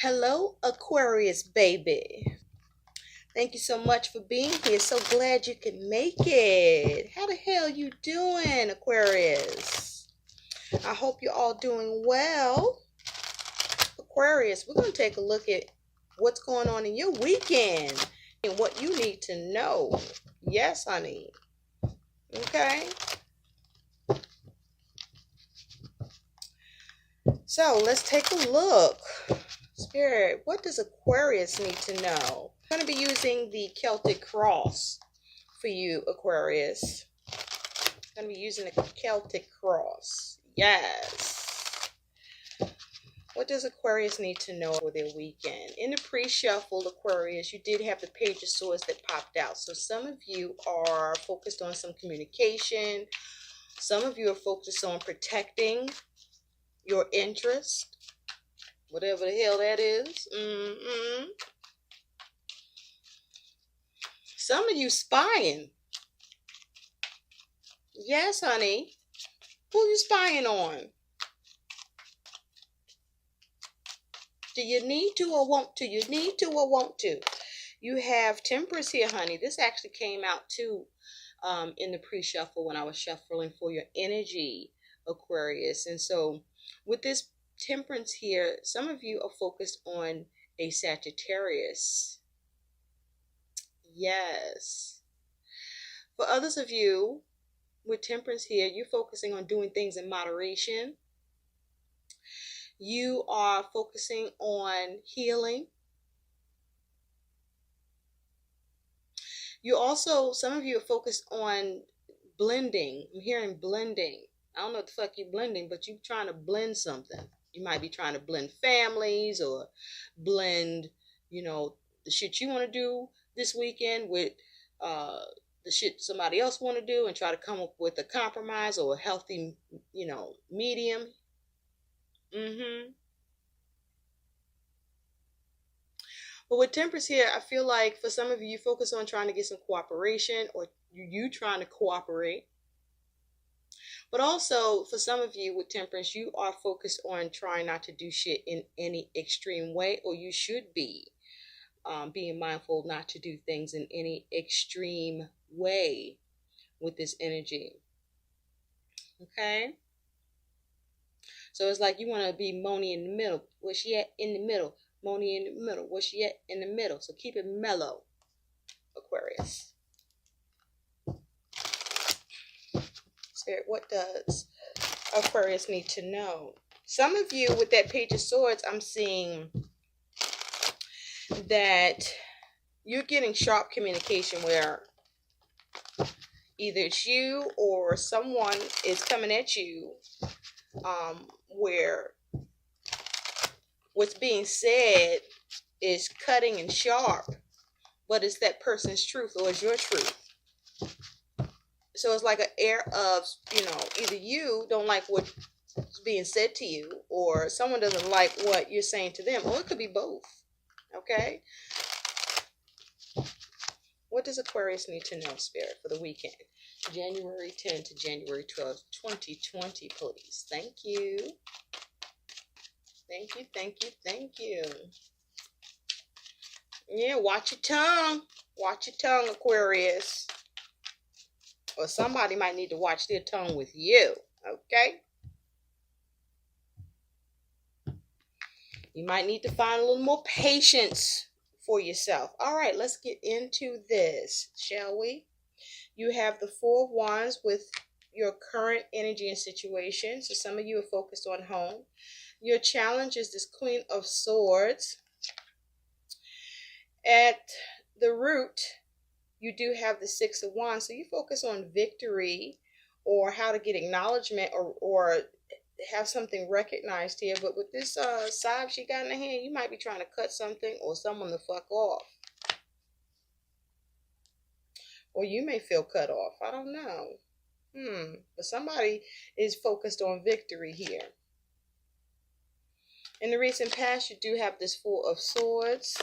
Hello, Aquarius baby. Thank you so much for being here. So glad you can make it. How the hell you doing, Aquarius? I hope you're all doing well. Aquarius, we're going to take a look at what's going on in your weekend and what you need to know. Yes, honey. Okay. So let's take a look. Spirit, what does Aquarius need to know? I'm going to be using the Celtic cross for you, Aquarius. I'm going to be using the Celtic cross. Yes. What does Aquarius need to know for their weekend? In the pre-shuffle, Aquarius, you did have the Page of Swords that popped out. So some of you are focused on some communication. Some of you are focused on protecting your interest. Whatever the hell that is. Some of you spying. Yes, honey. Who you spying on? Do you need to or want to? You need to or want to. You have Temperance here, honey. This actually came out too in the pre-shuffle when I was shuffling for your energy, Aquarius. And so with this Temperance here, some of you are focused on a Sagittarius. Yes. For others of you with Temperance here, you're focusing on doing things in moderation. You are focusing on healing. You also, some of you are focused on blending. I'm hearing blending. I don't know what the fuck you're blending, but you're trying to blend something. You might be trying to blend families or blend, the shit you want to do this weekend with the shit somebody else want to do and try to come up with a compromise or a healthy, medium. But with Temperance here, I feel like for some of you, you focus on trying to get some cooperation or you trying to cooperate. But also, for some of you with Temperance, you are focused on trying not to do shit in any extreme way, or you should be being mindful not to do things in any extreme way with this energy. Okay? So it's like you want to be mAoney in the middle. Where's she at? In the middle. mAoney in the middle. Where's she at? In the middle. So keep it mellow, Aquarius. Spirit, what does Aquarius need to know? Some of you with that Page of Swords, I'm seeing that you're getting sharp communication where either it's you or someone is coming at you where what's being said is cutting and sharp, but it's that person's truth or it's your truth. So it's like an air of, either you don't like what's being said to you or someone doesn't like what you're saying to them, or it could be both. Okay? What does Aquarius need to know, Spirit, for the weekend? January 10 to January 12, 2020, please. Thank you. Thank you, thank you, thank you. Yeah, watch your tongue. Watch your tongue, Aquarius. Or somebody might need to watch their tongue with you. Okay? You might need to find a little more patience for yourself. All right, let's get into this, shall we? You have the Four of Wands with your current energy and situation. So some of you are focused on home. Your challenge is this Queen of Swords. At the root, you do have the Six of Wands. So you focus on victory or how to get acknowledgement or have something recognized here. But with this salve she got in her hand, you might be trying to cut something or someone the fuck off. Or you may feel cut off. I don't know. But somebody is focused on victory here. In the recent past, you do have this Four of Swords.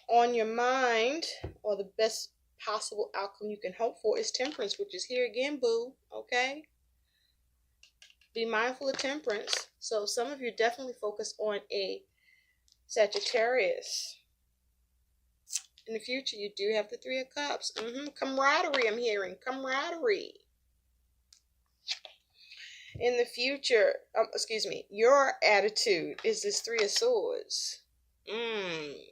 On your mind, or the best possible outcome you can hope for is Temperance, which is here again, boo. Okay? Be mindful of temperance. So some of you definitely focus on a Sagittarius. In the future, you do have the Three of Cups. Camaraderie, I'm hearing. Camaraderie. In the future, your attitude is this Three of Swords.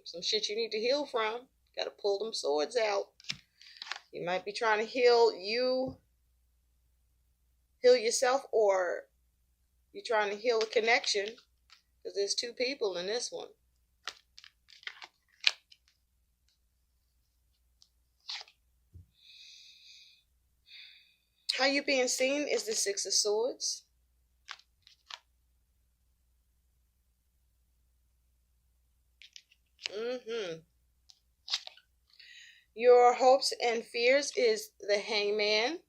Some shit you need to heal from. Got to pull them swords out. You might be trying to heal yourself, or you're trying to heal a connection, because there's two people in this one. How you being seen is the Six of Swords. Your hopes and fears is the Hangman.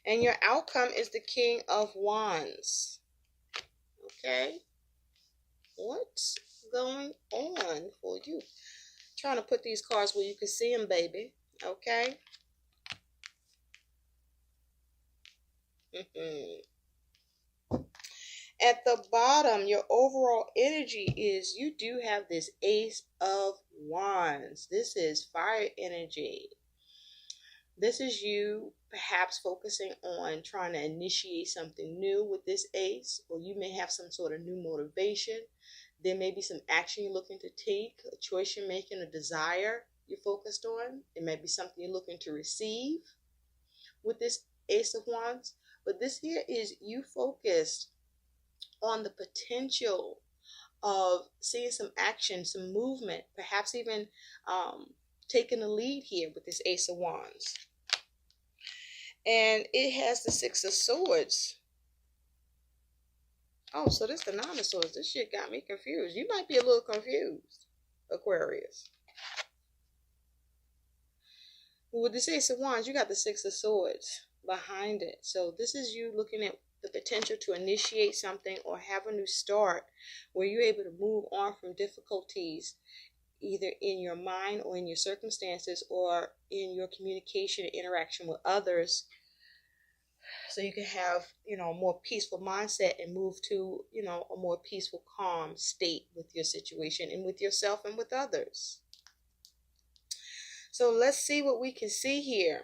And your outcome is the King of Wands. Okay? What's going on for you? Trying to put these cards where you can see them, baby. Okay? At the bottom, your overall energy is you do have this Ace of Wands. This is fire energy. This is you perhaps focusing on trying to initiate something new with this ace, or you may have some sort of new motivation. There may be some action you're looking to take, a choice you're making, a desire you're focused on. It may be something you're looking to receive with this Ace of Wands. But this here is you focused on the potential of seeing some action, some movement, perhaps even taking the lead here with this Ace of Wands. And it has the Six of Swords. Oh, so this is the Nine of Swords. This shit got me confused. You might be a little confused, Aquarius. With this Ace of Wands, you got the Six of Swords behind it. So this is you looking at the potential to initiate something or have a new start where you're able to move on from difficulties, either in your mind or in your circumstances or in your communication and interaction with others, so you can have, a more peaceful mindset and move to, a more peaceful, calm state with your situation and with yourself and with others. So let's see what we can see here.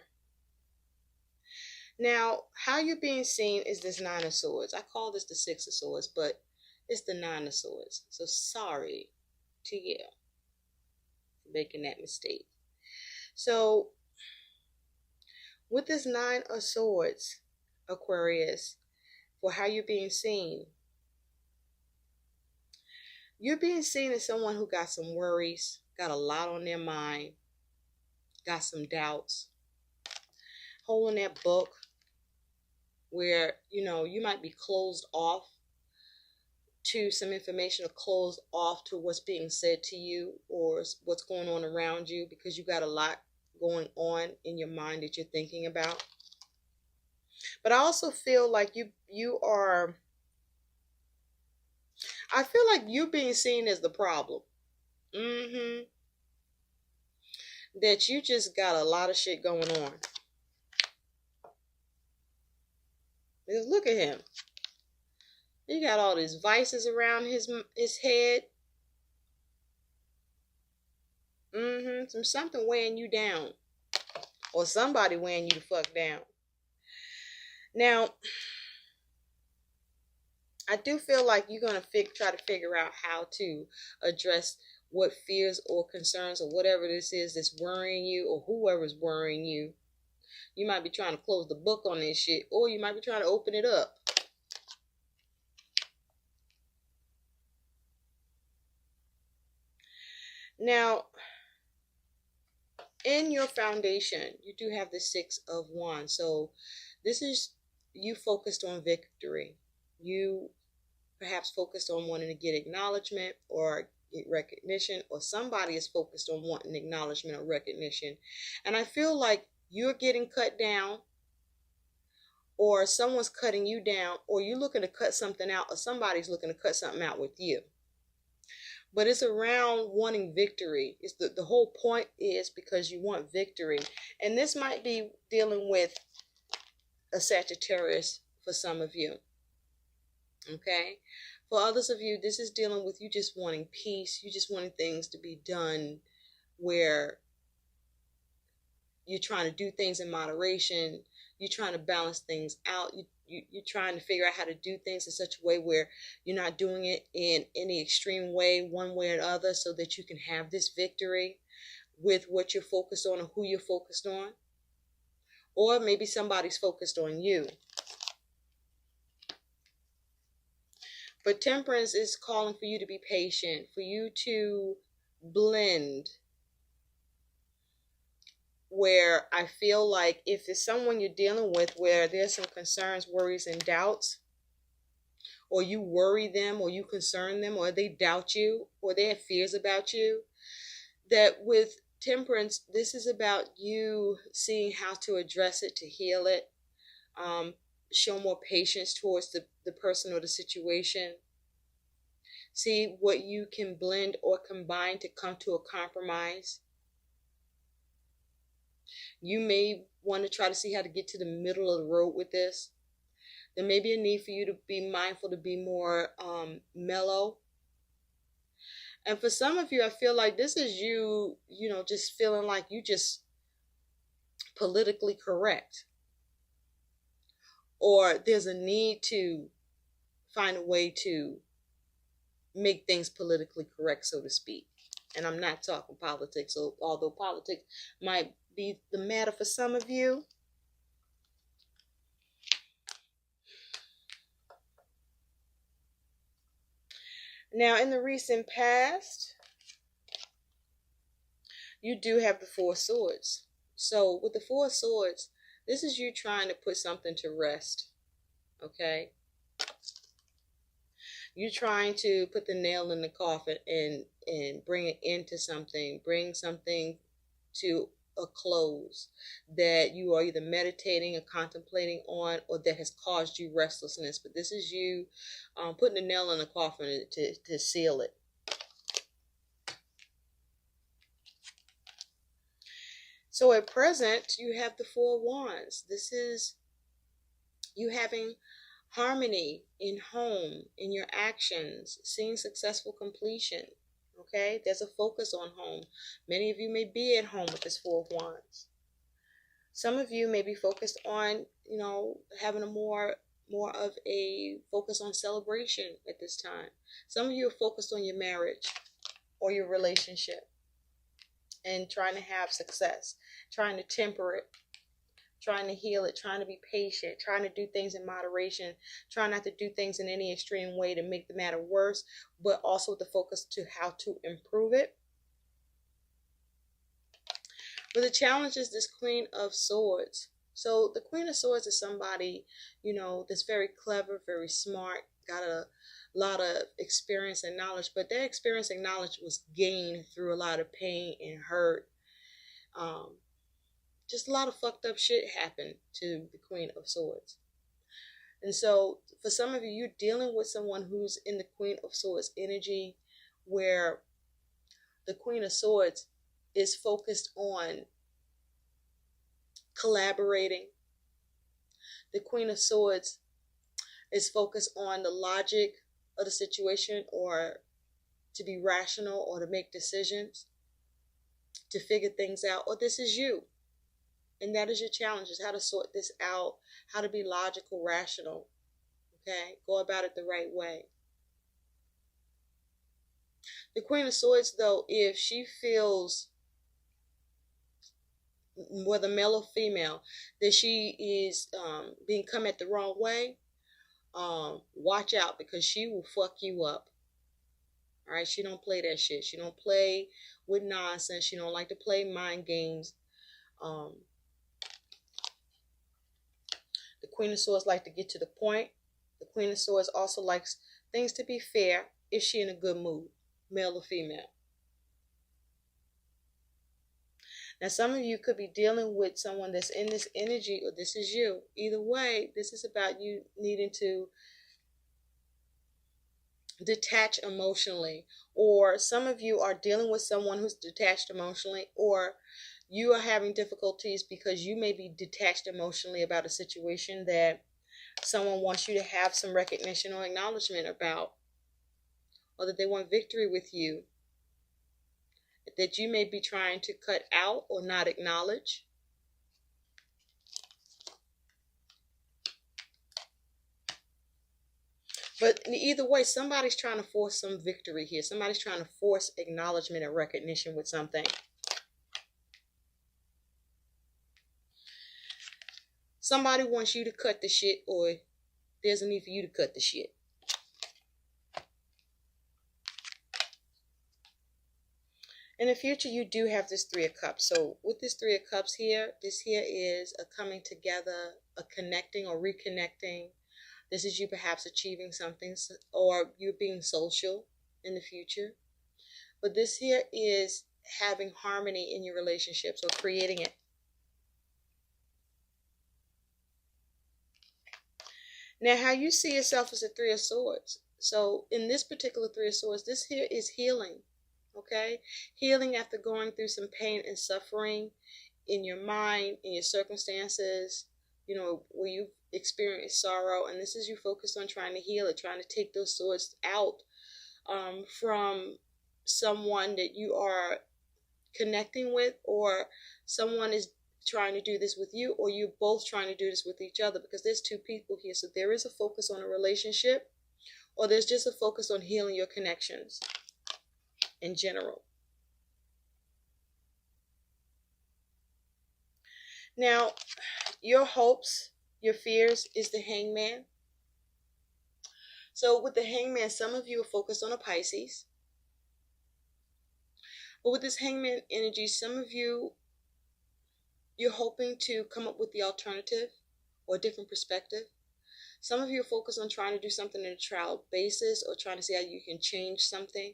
Now, how you're being seen is this Nine of Swords. I call this the Six of Swords, but it's the Nine of Swords. So sorry to you for making that mistake. So with this Nine of Swords, Aquarius, for how you're being seen, you're being seen as someone who got some worries, got a lot on their mind, got some doubts, holding that book where, you might be closed off to some information or closed off to what's being said to you or what's going on around you, because you got a lot going on in your mind that you're thinking about. But I also feel like I feel like you're being seen as the problem. That you just got a lot of shit going on. Because look at him. He got all these vices around his head. Something weighing you down. Or somebody weighing you the fuck down. Now, I do feel like you're going to try to figure out how to address what fears or concerns or whatever this is that's worrying you, or whoever's worrying you. You might be trying to close the book on this shit, or you might be trying to open it up. Now, in your foundation, you do have the Six of Wands. So this is you focused on victory. You perhaps focused on wanting to get acknowledgement or get recognition, or somebody is focused on wanting acknowledgement or recognition. And I feel like you're getting cut down, or someone's cutting you down, or you're looking to cut something out, or somebody's looking to cut something out with you. But it's around wanting victory. It's the whole point is because you want victory. And this might be dealing with a Sagittarius for some of you. Okay? For others of you, this is dealing with you just wanting peace. You just wanting things to be done where you're trying to do things in moderation. You're trying to balance things out. You're trying to figure out how to do things in such a way where you're not doing it in any extreme way, one way or the other, so that you can have this victory with what you're focused on or who you're focused on. Or maybe somebody's focused on you. But Temperance is calling for you to be patient, for you to blend, where I feel like if it's someone you're dealing with where there's some concerns, worries, and doubts, or you worry them, or you concern them, or they doubt you, or they have fears about you, that with Temperance, this is about you seeing how to address it, to heal it, show more patience towards the person or the situation. See what you can blend or combine to come to a compromise. You may want to try to see how to get to the middle of the road with this. There may be a need for you to be mindful, to be more mellow. And for some of you, I feel like this is you, just feeling like you just politically correct. Or there's a need to find a way to make things politically correct, so to speak. And I'm not talking politics, although politics might be the matter for some of you. Now, in the recent past, you do have the Four of Swords. So with the Four of Swords, this is you trying to put something to rest. Okay? You're trying to put the nail in the coffin and bring it into something, bring something to a close that you are either meditating or contemplating on, or that has caused you restlessness. But this is you putting the nail in the coffin to seal it. So at present, you have the Four of Wands. This is you having harmony in home, in your actions, seeing successful completion. Okay, there's a focus on home. Many of you may be at home with this Four of Wands. Some of you may be focused on, having a more of a focus on celebration at this time. Some of you are focused on your marriage or your relationship and trying to have success, trying to temper it, trying to heal it, trying to be patient, trying to do things in moderation, trying not to do things in any extreme way to make the matter worse, but also the focus to how to improve it. But the challenge is this Queen of Swords. So the Queen of Swords is somebody, that's very clever, very smart, got a lot of experience and knowledge, but their experience and knowledge was gained through a lot of pain and hurt. Just a lot of fucked up shit happened to the Queen of Swords. And so for some of you, you're dealing with someone who's in the Queen of Swords energy, where the Queen of Swords is focused on collaborating. The Queen of Swords is focused on the logic of the situation, or to be rational, or to make decisions, to figure things out. Or this is you. And that is your challenge, is how to sort this out, how to be logical, rational. Okay? Go about it the right way. The Queen of Swords, though, if she feels, whether male or female, that she is being come at the wrong way, watch out, because she will fuck you up. All right? She don't play that shit. She don't play with nonsense. She don't like to play mind games. The Queen of Swords like to get to the point. The Queen of Swords also likes things to be fair if she's in a good mood, male or female. Now, some of you could be dealing with someone that's in this energy, or this is you. Either way, this is about you needing to detach emotionally. Or some of you are dealing with someone who's detached emotionally, or you are having difficulties because you may be detached emotionally about a situation that someone wants you to have some recognition or acknowledgement about, or that they want victory with you, that you may be trying to cut out or not acknowledge. But in either way, somebody's trying to force some victory here. Somebody's trying to force acknowledgement and recognition with something. Somebody wants you to cut the shit, or there's a need for you to cut the shit. In the future, you do have this Three of Cups. So with this Three of Cups here, this here is a coming together, a connecting or reconnecting. This is you perhaps achieving something, or you being social in the future. But this here is having harmony in your relationships, or creating it. Now, how you see yourself as a Three of Swords. So in this particular Three of Swords, this here is healing. Okay? Healing after going through some pain and suffering in your mind, in your circumstances, where you've experienced sorrow. And this is you focused on trying to heal it, trying to take those swords out from someone that you are connecting with, or someone is trying to do this with you, or you're both trying to do this with each other, because there's two people here. So there is a focus on a relationship, or there's just a focus on healing your connections in general. Now, your hopes, your fears is the Hangman. So with the Hangman, some of you are focused on a Pisces. But with this Hangman energy, some of you, you're hoping to come up with the alternative or a different perspective. Some of you are focused on trying to do something on a trial basis, or trying to see how you can change something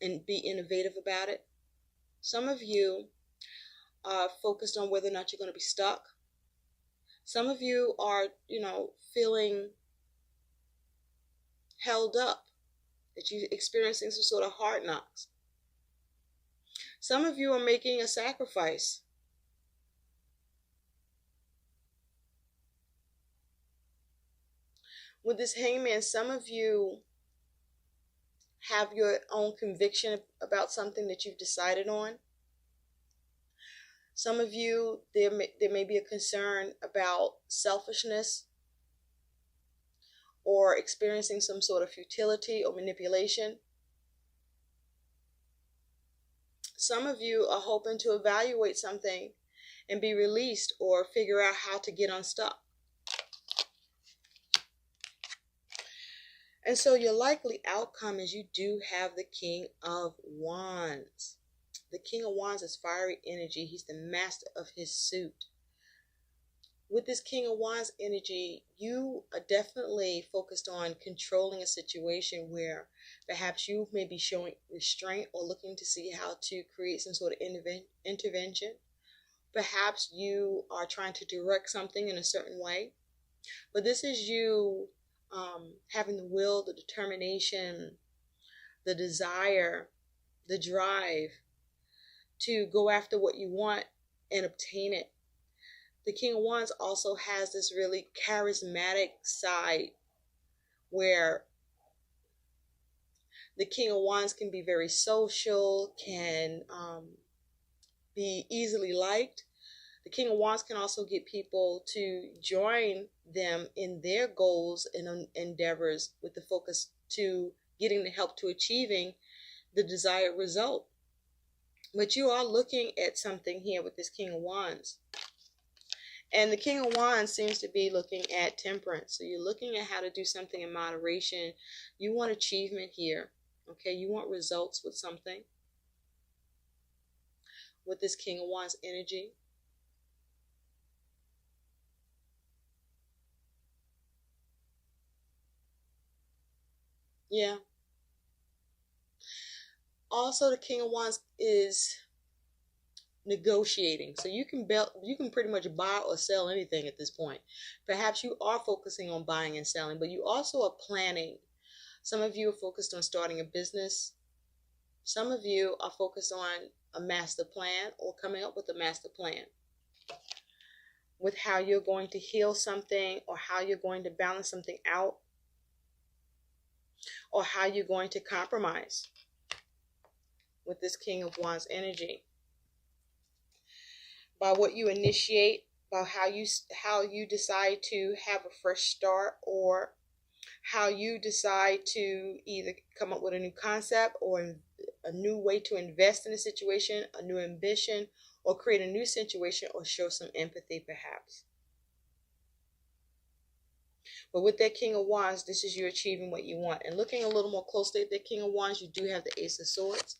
and be innovative about it. Some of you are focused on whether or not you're going to be stuck. Some of you are, feeling held up, that you're experiencing some sort of hard knocks. Some of you are making a sacrifice. With this Hangman, some of you have your own conviction about something that you've decided on. Some of you, there may be a concern about selfishness, or experiencing some sort of futility or manipulation. Some of you are hoping to evaluate something and be released, or figure out how to get unstuck. And so your likely outcome is you do have the King of Wands. The King of Wands is fiery energy. He's the master of his suit. With this King of Wands energy, you are definitely focused on controlling a situation where perhaps you may be showing restraint, or looking to see how to create some sort of intervention. Perhaps you are trying to direct something in a certain way. But this is you having the will, the determination, the desire, the drive to go after what you want and obtain it. The King of Wands also has this really charismatic side, where the King of Wands can be very social, can be easily liked. The King of Wands can also get people to join them in their goals and endeavors, with the focus to getting the help to achieving the desired result. But you are looking at something here with this King of Wands. And the King of Wands seems to be looking at temperance. So you're looking at how to do something in moderation. You want achievement here. Okay, you want results with something. With this King of Wands energy. Yeah. Also, the King of Wands is negotiating. So you can pretty much buy or sell anything at this point. Perhaps you are focusing on buying and selling, but you also are planning. Some of you are focused on starting a business. Some of you are focused on a master plan or coming up with a master plan with how you're going to heal something or how you're going to balance something out or how you're going to compromise with this King of Wands energy. By what you initiate, by how you decide to have a fresh start, or how you decide to either come up with a new concept or a new way to invest in a situation, a new ambition, or create a new situation, or show some empathy perhaps. But with that King of Wands, this is you achieving what you want. And looking a little more closely at that King of Wands, you do have the Ace of Swords.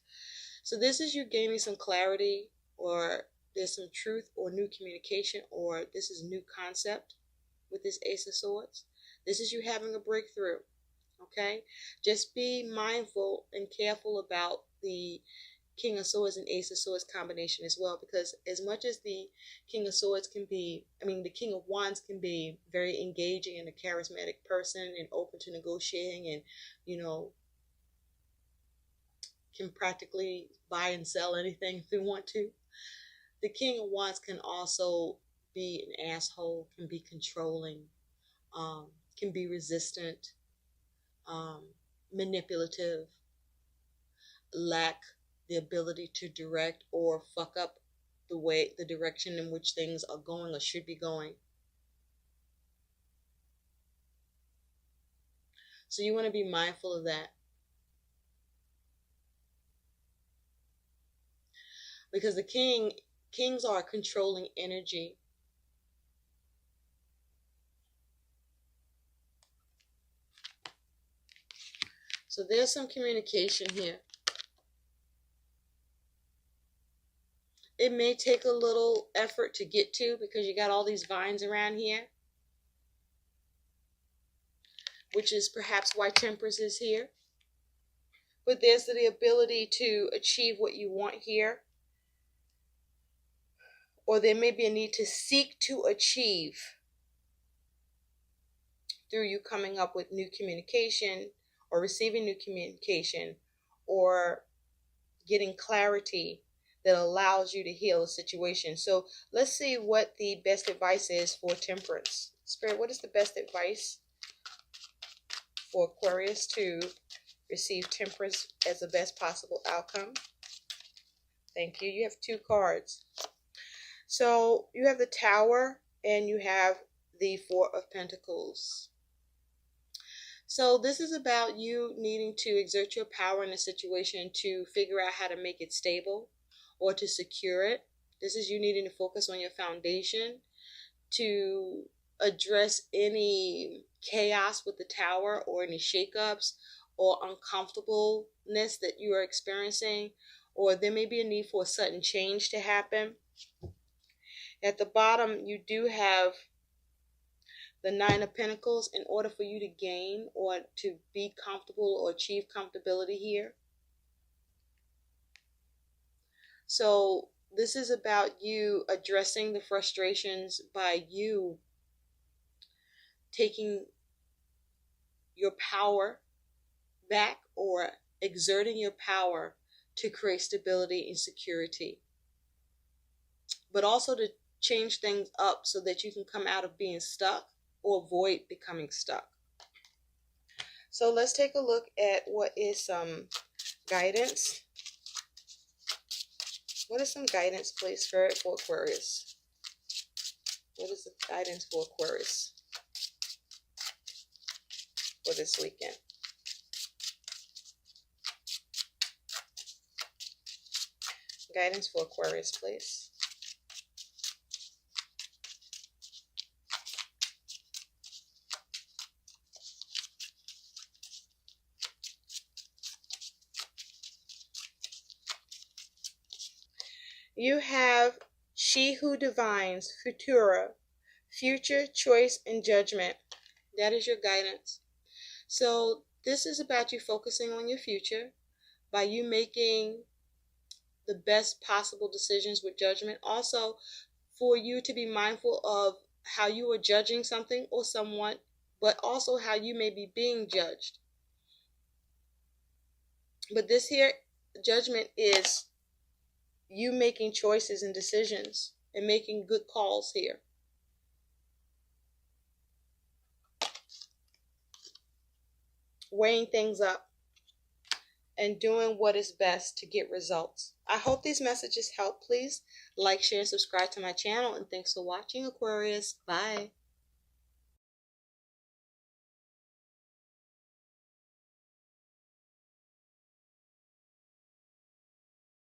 So this is you gaining some clarity, or there's some truth or new communication, or this is a new concept with this Ace of Swords. This is you having a breakthrough, okay? Just be mindful and careful about the King of Swords and Ace of Swords combination as well, because as much as the King of Swords can be, the King of Wands can be very engaging and a charismatic person and open to negotiating and, can practically buy and sell anything if they want to. The King of Wands can also be an asshole, can be controlling, can be resistant, manipulative, lack the ability to direct or fuck up the direction in which things are going or should be going. So you want to be mindful of that. Because the kings are a controlling energy. So there's some communication here. It may take a little effort to get to because you got all these vines around here, which is perhaps why Temperance is here. But there's the ability to achieve what you want here. Or there may be a need to seek to achieve through you coming up with new communication or receiving new communication or getting clarity that allows you to heal a situation. So let's see what the best advice is for Temperance. Spirit, what is the best advice for Aquarius to receive Temperance as the best possible outcome? Thank you. You have 2 cards. So you have the Tower and you have the 4 of Pentacles. So this is about you needing to exert your power in a situation to figure out how to make it stable or to secure it. This is you needing to focus on your foundation to address any chaos with the Tower or any shakeups or uncomfortableness that you are experiencing, or there may be a need for a sudden change to happen. At the bottom, you do have the 9 of Pentacles in order for you to gain or to be comfortable or achieve comfortability here. So this is about you addressing the frustrations by you taking your power back or exerting your power to create stability and security. But also to change things up so that you can come out of being stuck or avoid becoming stuck. So let's take a look at what is some guidance. What is some guidance, please, Spirit, for Aquarius? What is the guidance for Aquarius for this weekend? Guidance for Aquarius, please. You have She Who Divines, Futura, Future, Choice, and Judgment. That is your guidance. So this is about you focusing on your future by you making the best possible decisions with judgment. Also, for you to be mindful of how you are judging something or someone, but also how you may be being judged. But this here Judgment is you making choices and decisions and making good calls here. Weighing things up and doing what is best to get results. I hope these messages help. Please like, share, and subscribe to my channel. And thanks for watching, Aquarius. Bye.